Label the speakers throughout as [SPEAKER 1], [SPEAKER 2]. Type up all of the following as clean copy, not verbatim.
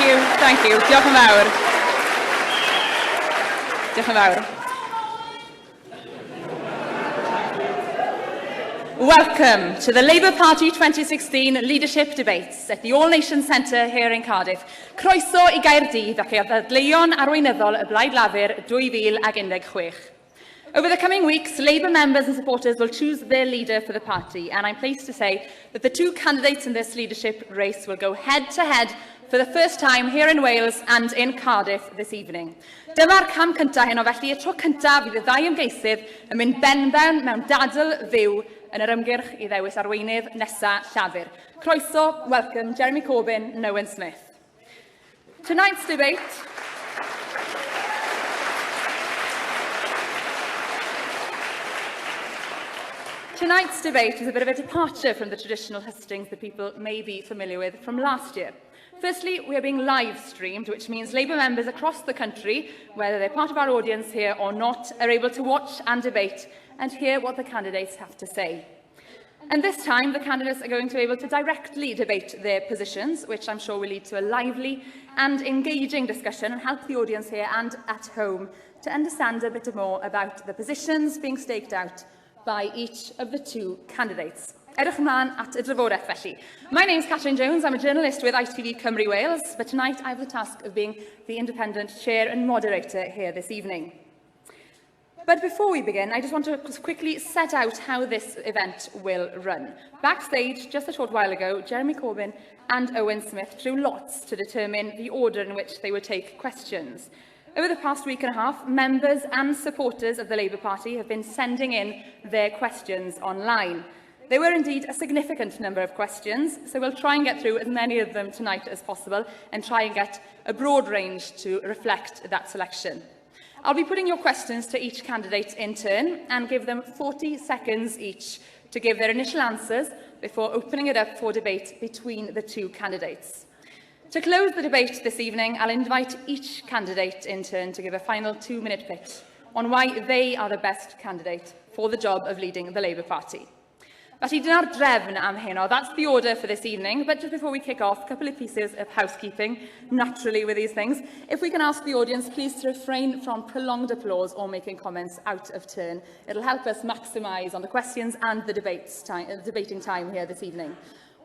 [SPEAKER 1] Thank you. Diolch yn fawr. Diolch yn fawr. Welcome to the Labour Party 2016 Leadership Debates at the All Nations Centre here in Cardiff. Croeso I Gaerdydd ac i ddadleuon arweinyddol y Blaid Lafur 2016. Over the coming weeks, Labour members and supporters will choose their leader for the party, and I'm pleased to say that the two candidates in this leadership race will go head-to-head for the first time here in Wales and in Cardiff this evening. Dyma'r cam cyntaf heno, felly y tro cyntaf fydd y ddau ymgeisydd yn mynd benben mewn dadl fyw yn yr ymgyrch I ddewis arweinydd nesaf llafur. Croeso, welcome, Jeremy Corbyn and Owen Smith. Tonight's debate is a bit of a departure from the traditional hustings that people may be familiar with from last year. Firstly, we are being live streamed, which means Labour members across the country, whether they're part of our audience here or not, are able to watch and debate and hear what the candidates have to say. And this time, the candidates are going to be able to directly debate their positions, which I'm sure will lead to a lively and engaging discussion and help the audience here and at home to understand a bit more about the positions being staked out by each of the two candidates. Edrych ymlaen at y drafodaeth felly. My name's Catherine Jones, I'm a journalist with ITV Cymru Wales, but tonight I have the task of being the independent chair and moderator here this evening. But before we begin, I just want to quickly set out how this event will run. Backstage, just a short while ago, Jeremy Corbyn and Owen Smith drew lots to determine the order in which they would take questions. Over the past week and a half, members and supporters of the Labour Party have been sending in their questions online. There were indeed a significant number of questions, so we'll try and get through as many of them tonight as possible and try and get a broad range to reflect that selection. I'll be putting your questions to each candidate in turn and give them 40 seconds each to give their initial answers before opening it up for debate between the two candidates. To close the debate this evening, I'll invite each candidate in turn to give a final 2-minute pitch on why they are the best candidate for the job of leading the Labour Party. Felly, dyna'r drefn am heno. That's the order for this evening. But just before we kick off, a couple of pieces of housekeeping, naturally with these things. If we can ask the audience, please, to refrain from prolonged applause or making comments out of turn. It'll help us maximise on the questions and the debating time here this evening.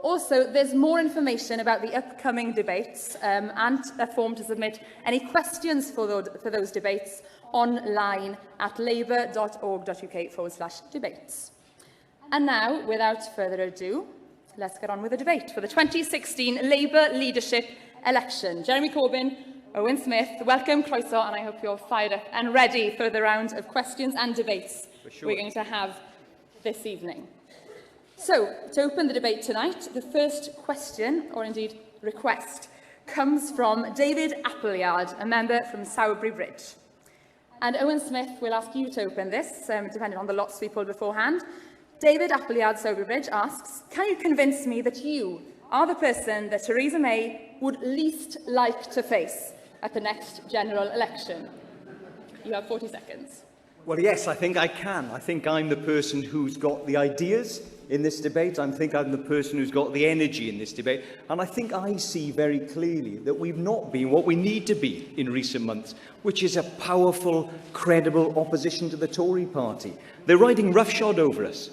[SPEAKER 1] Also, there's more information about the upcoming debates and a form to submit any questions for those debates online at labour.org.uk/debates. And now, without further ado, let's get on with the debate for the 2016 Labour leadership election. Jeremy Corbyn, Owen Smith, welcome, croeso, and I hope you're fired up and ready for the round of questions and debates we're going to have this evening. So, to open the debate tonight, the first question, or indeed request, comes from David Appleyard, a member from Sowerbury Bridge. And Owen Smith will ask you to open this, depending on the lots we pulled beforehand. David Appleyard, Sowerbury Bridge, asks, can you convince me that you are the person that Theresa May would least like to face at the next general election? You have 40 seconds.
[SPEAKER 2] Well, yes, I think I can. I think I'm the person who's got the ideas in this debate. I think I'm the person who's got the energy in this debate. And I think I see very clearly that we've not been what we need to be in recent months, which is a powerful, credible opposition to the Tory party. They're riding roughshod over us.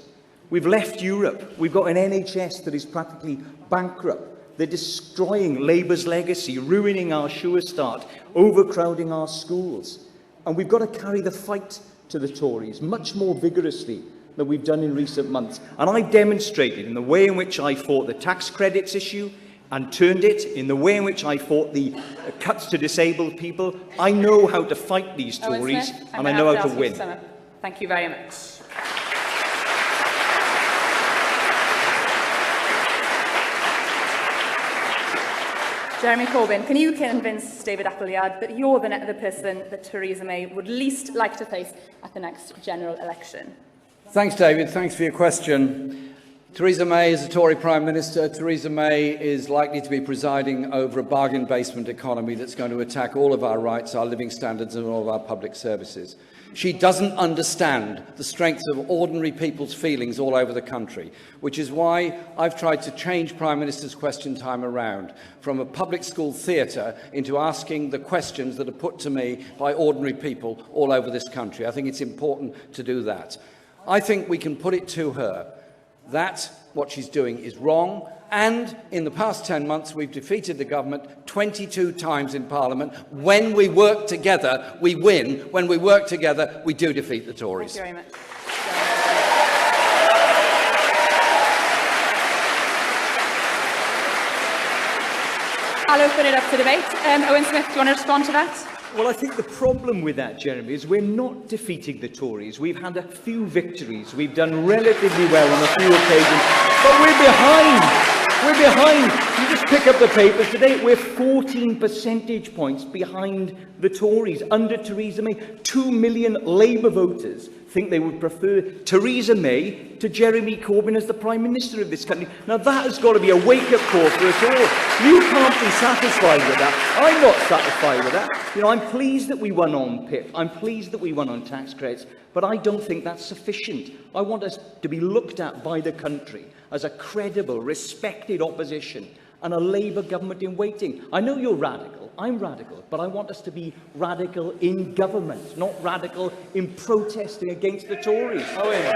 [SPEAKER 2] We've left Europe. We've got an NHS that is practically bankrupt. They're destroying Labour's legacy, ruining our sure start, overcrowding our schools. And we've got to carry the fight to the Tories much more vigorously than we've done in recent months. And I demonstrated in the way in which I fought the tax credits issue and turned it, in the way in which I fought the cuts to disabled people. I know how to fight these Tories, and I know how to win.
[SPEAKER 1] Thank you very much. Jeremy Corbyn, can you convince David Appleyard that you're the person that Theresa May would least like to face at the next general election?
[SPEAKER 3] Thanks, David. Thanks for your question. Theresa May is a Tory Prime Minister. Theresa May is likely to be presiding over a bargain basement economy that's going to attack all of our rights, our living standards and all of our public services. She doesn't understand the strength of ordinary people's feelings all over the country, which is why I've tried to change Prime Minister's question time around from a public school theatre into asking the questions that are put to me by ordinary people all over this country. I think it's important to do that. I think we can put it to her that what she's doing is wrong, and in the past 10 months we've defeated the government 22 times in Parliament. When we work together, we win. When we work together, we do defeat the Tories.
[SPEAKER 1] Thank you very much. I'll open it up to debate. Owen Smith, do you want to respond to that?
[SPEAKER 2] Well, I think the problem with that, Jeremy, is we're not defeating the Tories. We've had a few victories. We've done relatively well on a few occasions, but we're behind. We're behind. You just pick up the papers today. We're 14 percentage points behind the Tories under Theresa May. 2 million Labour voters think they would prefer Theresa May to Jeremy Corbyn as the Prime Minister of this country. Now, that has got to be a wake-up call for us all. You can't be satisfied with that. I'm not satisfied with that. You know, I'm pleased that we won on PIP. I'm pleased that we won on tax credits. But I don't think that's sufficient. I want us to be looked at by the country as a credible, respected opposition and a Labour government in waiting. I know you're radical. I'm radical. But I want us to be radical in government, not radical in protesting against the Tories. Owen.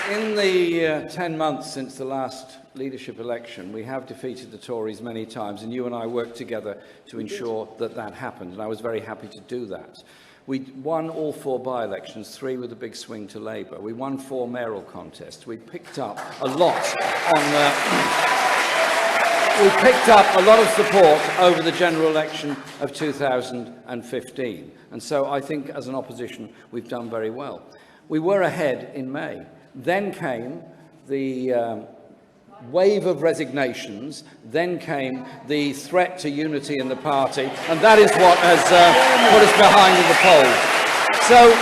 [SPEAKER 3] In the 10 months since the last leadership election, we have defeated the Tories many times, and you and I worked together to ensure that that happened, and I was very happy to do that. We won all 4 by-elections, 3 with a big swing to Labour. We won 4 mayoral contests. We picked up a lot of support over the general election of 2015, and so I think as an opposition we've done very well. We were ahead in May. Then came the wave of resignations, then came the threat to unity in the party, and that is what has put us behind in the polls. So,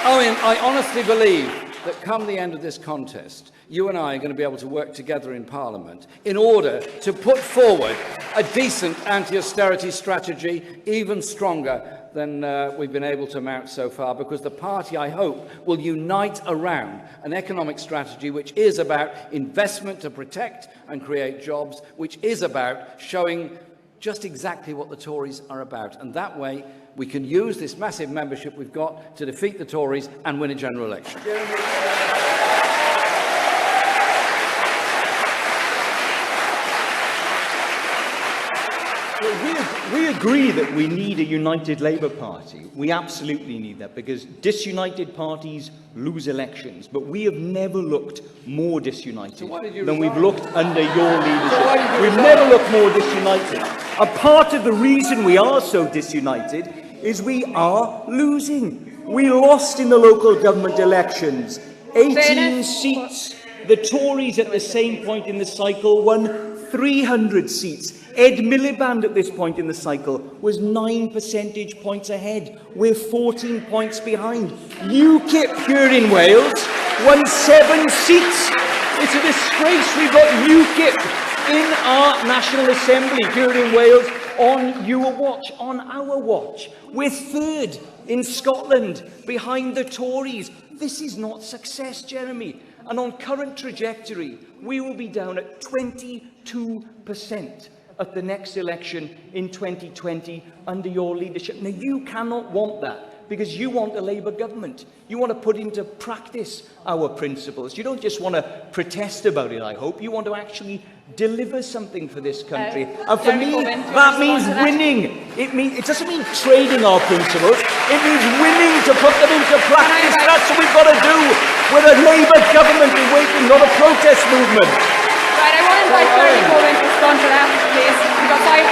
[SPEAKER 3] Owen, I honestly believe that come the end of this contest, you and I are going to be able to work together in Parliament in order to put forward a decent anti-austerity strategy, even stronger than we've been able to mount so far, because the party, I hope, will unite around an economic strategy which is about investment to protect and create jobs, which is about showing just exactly what the Tories are about. And that way, we can use this massive membership we've got to defeat the Tories and win a general election.
[SPEAKER 2] We agree that we need a united Labour Party. We absolutely need that, because disunited parties lose elections. But we have never looked more disunited than we've looked under your leadership. We've never looked more disunited. And part of the reason we are so disunited is we are losing. We lost in the local government elections 18 seats. The Tories at the same point in the cycle won 300 seats. Ed Miliband at this point in the cycle was 9 percentage points ahead. We're 14 points behind. UKIP here in Wales won 7 seats. It's a disgrace. We've got UKIP in our National Assembly here in Wales on your watch, on our watch. We're 3rd in Scotland behind the Tories. This is not success, Jeremy. And on current trajectory, we will be down at 22% at the next election in 2020 under your leadership. Now, you cannot want that, because you want a Labour government. You want to put into practice our principles. You don't just want to protest about it, I hope. You want to actually deliver something for this country. And for me, that means winning. It doesn't mean trading our principles. It means winning to put them into practice. That's what we've got to do with a Labour government in waiting, not a protest movement.
[SPEAKER 1] Right, I want to invite Jeremy Corbyn to respond to that, please. You've got 5.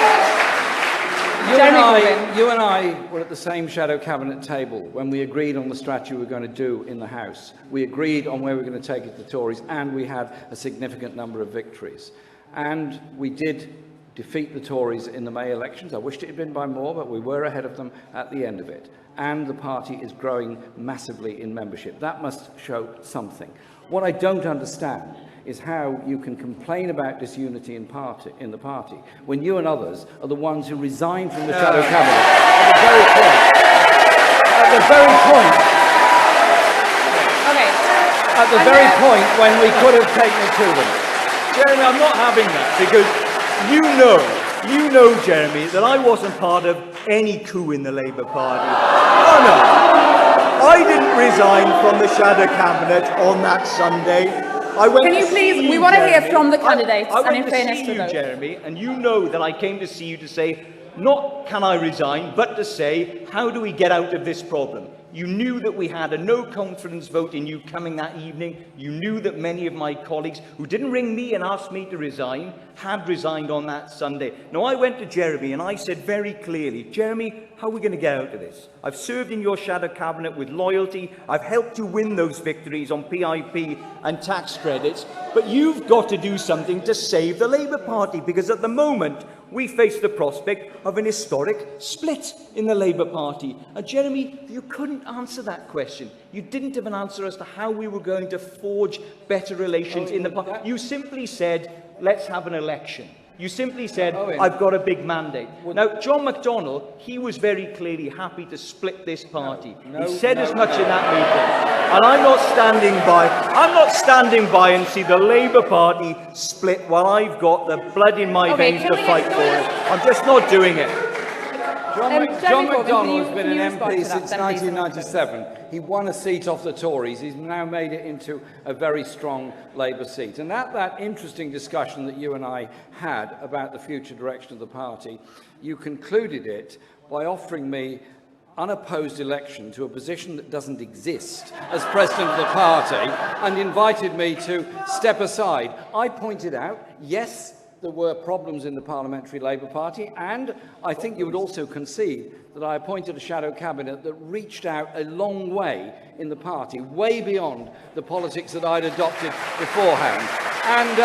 [SPEAKER 3] You and I were at the same shadow cabinet table when we agreed on the strategy we were going to do in the House. We agreed on where we were going to take it to the Tories, and we had a significant number of victories. And we did defeat the Tories in the May elections. I wished it had been by more, but we were ahead of them at the end of it. And the party is growing massively in membership. That must show something. What I don't understand is how you can complain about disunity in the party when you and others are the ones who resigned from the shadow cabinet at the very point when we could have taken it to them.
[SPEAKER 2] Jeremy, I'm not having that, because you know, Jeremy, that I wasn't part of any coup in the Labour Party. Oh no, I didn't resign from the shadow cabinet on that Sunday.
[SPEAKER 1] Can you please, we want to hear from the candidates,
[SPEAKER 2] I
[SPEAKER 1] and in
[SPEAKER 2] went
[SPEAKER 1] fairness
[SPEAKER 2] to
[SPEAKER 1] to
[SPEAKER 2] see you,
[SPEAKER 1] those.
[SPEAKER 2] Jeremy, and you know that I came to see you to say, not can I resign, but to say, how do we get out of this problem? You knew that we had a no confidence vote in you coming that evening. You knew that many of my colleagues who didn't ring me and ask me to resign had resigned on that Sunday. Now, I went to Jeremy and I said very clearly, Jeremy, how are we going to get out of this? I've served in your shadow cabinet with loyalty. I've helped you win those victories on PIP and tax credits. But you've got to do something to save the Labour Party, because at the moment, we face the prospect of an historic split in the Labour Party. And Jeremy, you couldn't answer that question. You didn't have an answer as to how we were going to forge better relations in the party. You simply said, let's have an election. You simply said, I've got a big mandate. Now, John McDonnell, he was very clearly happy to split this party. He said as much in that meeting. And I'm not standing by and see the Labour Party split while I've got the blood in my veins to fight for it. I'm just not doing it.
[SPEAKER 3] John McDonnell has been an MP since 1997. He won a seat off the Tories. He's now made it into a very strong Labour seat. And at that interesting discussion that you and I had about the future direction of the party, you concluded it by offering me unopposed election to a position that doesn't exist as president of the party, and invited me to step aside. I pointed out, yes, there were problems in the Parliamentary Labour Party, and I think you would also concede that I appointed a shadow cabinet that reached out a long way in the party, way beyond the politics that I'd adopted beforehand. And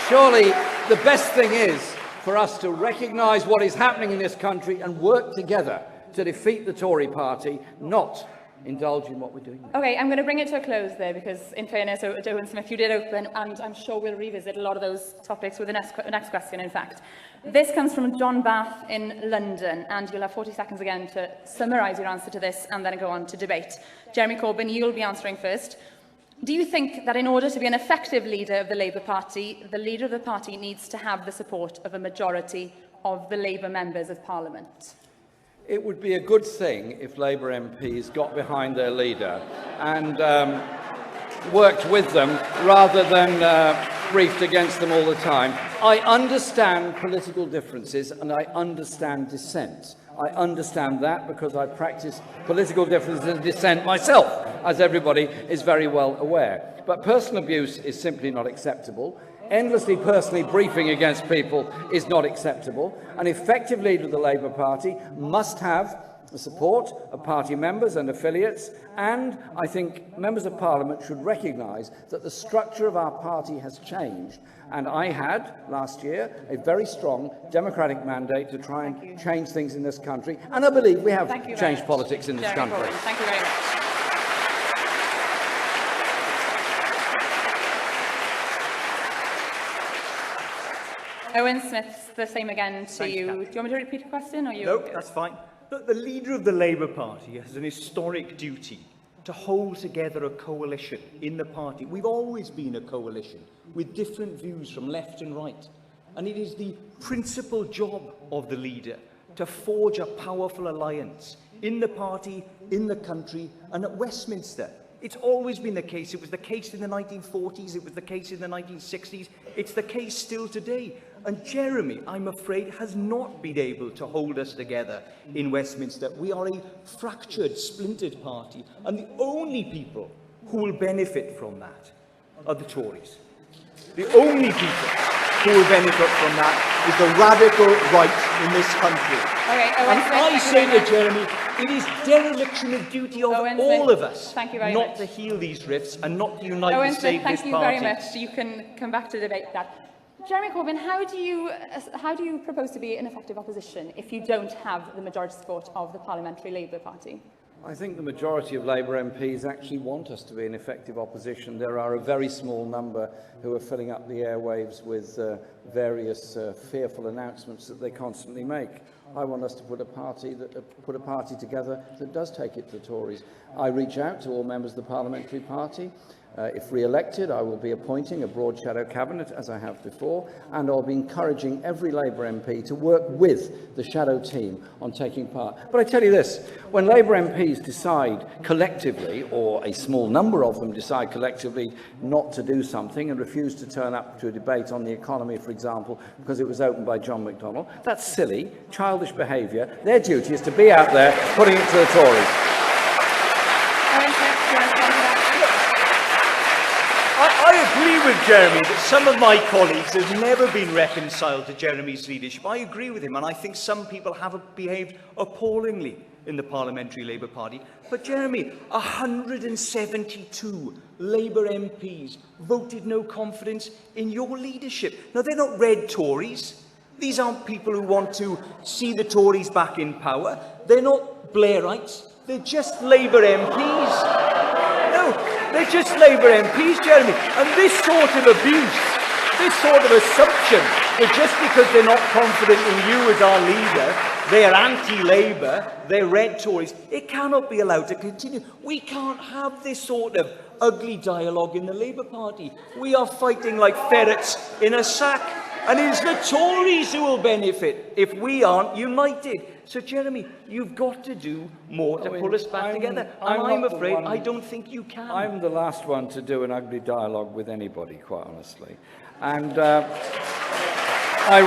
[SPEAKER 3] surely the best thing is for us to recognise what is happening in this country and work together to defeat the Tory party, not indulge in what we're doing now.
[SPEAKER 1] Okay, I'm going to bring it to a close there, because in fairness, Owen Smith, you did open, and I'm sure we'll revisit a lot of those topics with the next question, in fact. This comes from John Bath in London, and you'll have 40 seconds again to summarise your answer to this and then go on to debate. Jeremy Corbyn, you'll be answering first. Do you think that in order to be an effective leader of the Labour Party, the leader of the party needs to have the support of a majority of the Labour members of Parliament?
[SPEAKER 3] It would be a good thing if Labour MPs got behind their leader and worked with them rather than briefed against them all the time. I understand political differences and I understand dissent. I understand that because I practice political differences and dissent myself, as everybody is very well aware. But personal abuse is simply not acceptable. Endlessly personally briefing against people is not acceptable. An effective leader of the Labour Party must have the support of party members and affiliates, and I think members of Parliament should recognise that the structure of our party has changed. And I had, last year, a very strong democratic mandate to try and change things in this country, and I believe we have changed politics in this country.
[SPEAKER 1] Thank you very much. Owen Smith, the same again to you. Do you want me to repeat the question? Or you?
[SPEAKER 2] No, that's fine. Look, the leader of the Labour Party has an historic duty to hold together a coalition in the party. We've always been a coalition with different views from left and right. And it is the principal job of the leader to forge a powerful alliance in the party, in the country, and at Westminster. It's always been the case. It was the case in the 1940s. It was the case in the 1960s. It's the case still today. And Jeremy, I'm afraid, has not been able to hold us together in Westminster. We are a fractured, splintered party. And the only people who will benefit from that are the Tories. The only people who will benefit from that is the radical right in this country.
[SPEAKER 1] Okay,
[SPEAKER 2] and I say to Jeremy, it is dereliction of duty of all of us not to heal these rifts and not to unite and save this party.
[SPEAKER 1] Thank you very much. You can come back to debate that. Jeremy Corbyn, how do you propose to be an effective opposition if you don't have the majority support of the Parliamentary Labour Party?
[SPEAKER 3] I think the majority of Labour MPs actually want us to be an effective opposition. There are a very small number who are filling up the airwaves with various fearful announcements that they constantly make. I want us to put a party together that does take it to the Tories. I reach out to all members of the Parliamentary Party. If re-elected, I will be appointing a broad shadow cabinet, as I have before, and I'll be encouraging every Labour MP to work with the shadow team on taking part. But I tell you this, when Labour MPs decide collectively, or a small number of them decide collectively not to do something and refuse to turn up to a debate on the economy, for example, because it was opened by John McDonnell, that's silly, childish behaviour. Their duty is to be out there putting it to the Tories.
[SPEAKER 2] I agree with Jeremy that some of my colleagues have never been reconciled to Jeremy's leadership. I agree with him, and I think some people have behaved appallingly in the Parliamentary Labour Party. But Jeremy, 172 Labour MPs voted no confidence in your leadership. Now, they're not red Tories. These aren't people who want to see the Tories back in power. They're not Blairites. They're just Labour MPs. They're just Labour MPs, Jeremy. And this sort of abuse, this sort of assumption that just because they're not confident in you as our leader, they're anti-Labour, they're red Tories, it cannot be allowed to continue. We can't have this sort of ugly dialogue in the Labour Party. We are fighting like ferrets in a sack. And it's the Tories who will benefit if we aren't united. So, Jeremy, you've got to do more to pull us back together. And I'm afraid I don't think you can.
[SPEAKER 3] I'm the last one to do an ugly dialogue with anybody, quite honestly. And I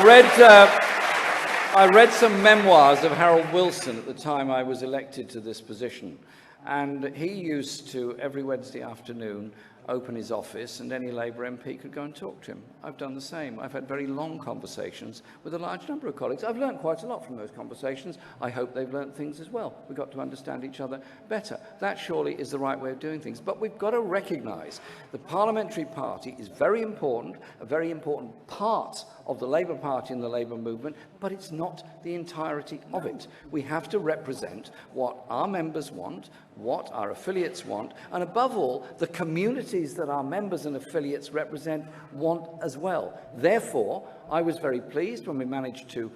[SPEAKER 3] read some memoirs of Harold Wilson at the time I was elected to this position. And he used to, every Wednesday afternoon, open his office and any Labour MP could go and talk to him. I've done the same. I've had very long conversations with a large number of colleagues. I've learned quite a lot from those conversations. I hope they've learned things as well. We've got to understand each other better. That surely is the right way of doing things. But we've got to recognise the Parliamentary Party is very important, a very important part of the Labour Party and the Labour movement, but it's not the entirety of it. We have to represent what our members want, what our affiliates want, and above all, the communities that our members and affiliates represent want as well. Therefore, I was very pleased when we managed to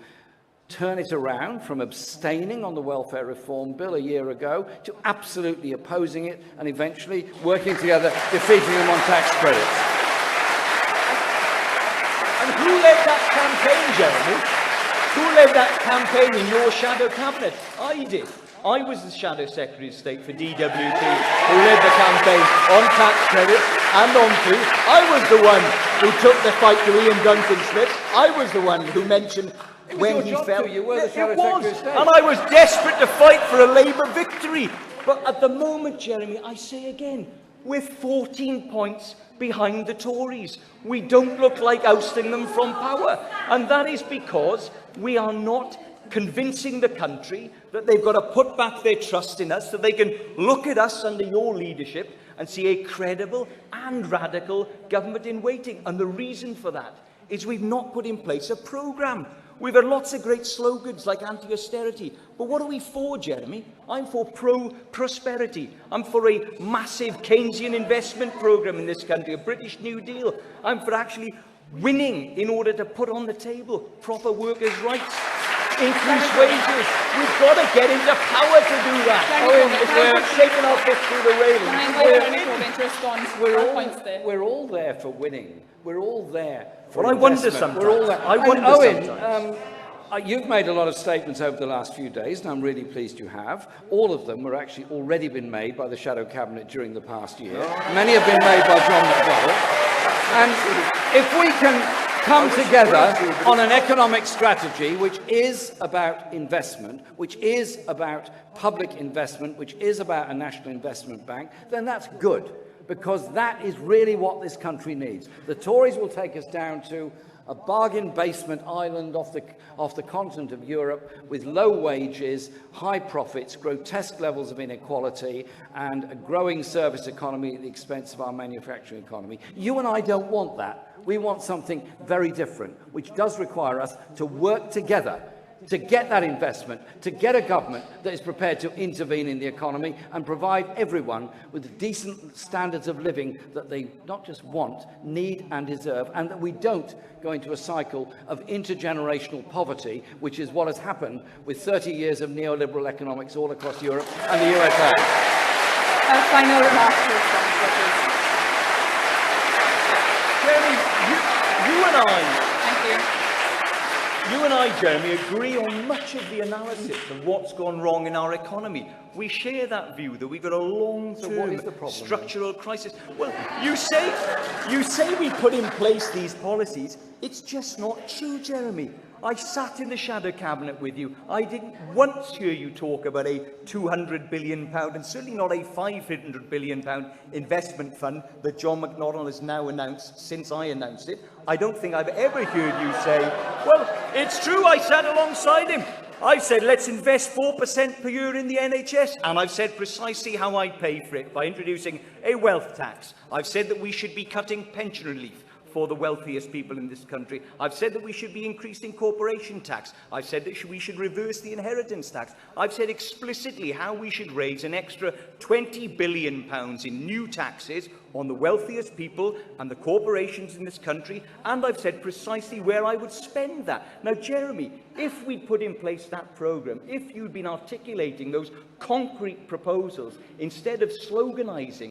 [SPEAKER 3] turn it around from abstaining on the welfare reform bill a year ago to absolutely opposing it and eventually working together, defeating them on tax credits.
[SPEAKER 2] And who led that campaign, Jeremy? Who led that campaign in your shadow cabinet? I did. I was the Shadow Secretary of State for DWP who led the campaign on tax credits and on food. I was the one who took the fight to Ian Duncan-Smith. I was the one who mentioned when he fell.
[SPEAKER 3] You were the Shadow Secretary of State.
[SPEAKER 2] And I was desperate to fight for a Labour victory. But at the moment, Jeremy, I say again, we're 14 points behind the Tories. We don't look like ousting them from power. And that is because we are not convincing the country that they've got to put back their trust in us, so they can look at us under your leadership and see a credible and radical government in waiting. And the reason for that is we've not put in place a programme. We've had lots of great slogans like anti-austerity. But what are we for, Jeremy? I'm for pro-prosperity. I'm for a massive Keynesian investment programme in this country, a British New Deal. I'm for actually winning in order to put on the table proper workers' rights. Increase wages. We've got to get into power to do that. We're shaking our fist through the railing.
[SPEAKER 3] We're all there for winning. We're all there for
[SPEAKER 2] I wonder sometimes.
[SPEAKER 3] Owen, you've made a lot of statements over the last few days, and I'm really pleased you have. All of them were actually already been made by the Shadow Cabinet during the past year. Many have been made by John McDonnell. And if we can come together on an economic strategy which is about investment, which is about public investment, which is about a national investment bank, then that's good, because that is really what this country needs. The Tories will take us down to a bargain basement island off the continent of Europe with low wages, high profits, grotesque levels of inequality, and a growing service economy at the expense of our manufacturing economy. You and I don't want that. We want something very different, which does require us to work together to get that investment, to get a government that is prepared to intervene in the economy and provide everyone with decent standards of living that they not just want, need and deserve, and that we don't go into a cycle of intergenerational poverty, which is what has happened with 30 years of neoliberal economics all across Europe and the USA.
[SPEAKER 1] Final remarks.
[SPEAKER 2] Jeremy, you and I...
[SPEAKER 1] Thank you.
[SPEAKER 2] You and I, Jeremy, agree on much of the analysis of what's gone wrong in our economy. We share that view that we've got a long-term structural crisis. Well, you say we put in place these policies. It's just not true, Jeremy. I sat in the shadow cabinet with you. I didn't once hear you talk about a £200 billion, and certainly not a £500 billion investment fund that John McDonnell has now announced since I announced it. I don't think I've ever heard you say, well, it's true, I sat alongside him. I've said, let's invest 4% per year in the NHS, and I've said precisely how I pay for it, by introducing a wealth tax. I've said that we should be cutting pension relief for the wealthiest people in this country. I've said that we should be increasing corporation tax. I've said that we should reverse the inheritance tax. I've said explicitly how we should raise an extra £20 billion in new taxes on the wealthiest people and the corporations in this country, and I've said precisely where I would spend that. Now, Jeremy, if we'd put in place that programme, if you'd been articulating those concrete proposals instead of sloganising